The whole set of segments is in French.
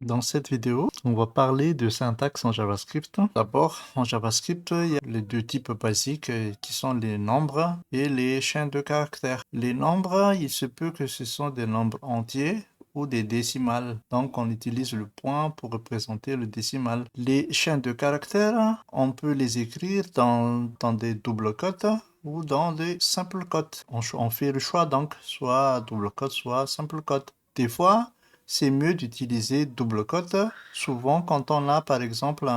Dans cette vidéo, on va parler de syntaxe en JavaScript. D'abord, en JavaScript, il y a les deux types basiques qui sont les nombres et les chaînes de caractères. Les nombres, il se peut que ce sont des nombres entiers ou des décimales. Donc, on utilise le point pour représenter le décimal. Les chaînes de caractères, on peut les écrire dans des double cotes ou dans des simple cotes. On fait le choix donc, soit double cote, soit simple cote. Des fois, c'est mieux d'utiliser double cote. Souvent, quand on a, par exemple,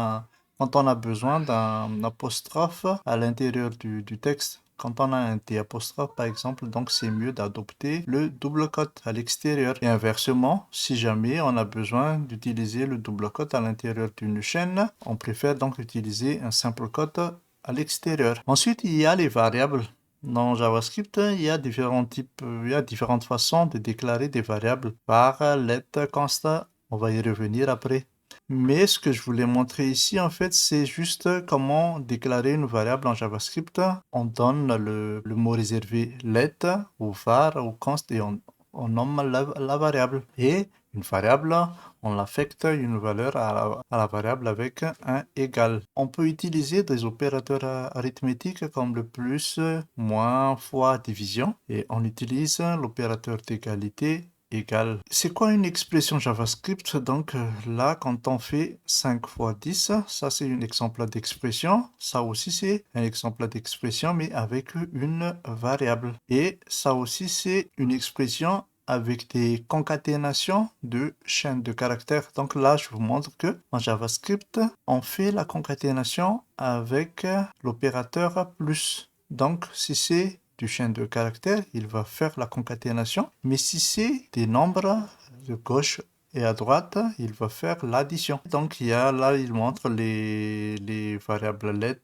quand on a besoin d'un apostrophe à l'intérieur du texte, quand on a un T apostrophe, par exemple, donc c'est mieux d'adopter le double cote à l'extérieur. Et inversement, si jamais on a besoin d'utiliser le double cote à l'intérieur d'une chaîne, on préfère donc utiliser un simple cote à l'extérieur. Ensuite, il y a les variables. Dans JavaScript, il y a différentes façons de déclarer des variables par let const. On va y revenir après. Mais ce que je voulais montrer ici, en fait, c'est juste comment déclarer une variable en JavaScript. On donne le mot réservé let ou var ou const et on nomme la variable. Et une variable, on affecte une valeur à la variable avec un égal. On peut utiliser des opérateurs arithmétiques comme le plus, moins, fois, division. Et on utilise l'opérateur d'égalité égale. C'est quoi une expression JavaScript? Donc là, quand on fait 5 fois 10, ça c'est un exemple d'expression. Ça aussi c'est un exemple d'expression, mais avec une variable. Et ça aussi c'est une expression avec des concaténations de chaînes de caractères. Donc là, je vous montre que en JavaScript, on fait la concaténation avec l'opérateur plus. Donc, si c'est du chaîne de caractères, il va faire la concaténation. Mais si c'est des nombres de gauche et à droite, il va faire l'addition. Donc, il montre les variables let,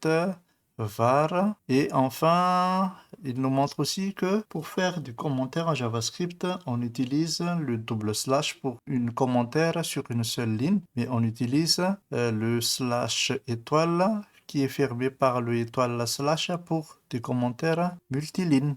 var. Et enfin, il nous montre aussi que pour faire du commentaire en JavaScript, on utilise le double slash pour une commentaire sur une seule ligne, mais on utilise le slash étoile qui est fermé par le étoile slash pour des commentaires multilignes.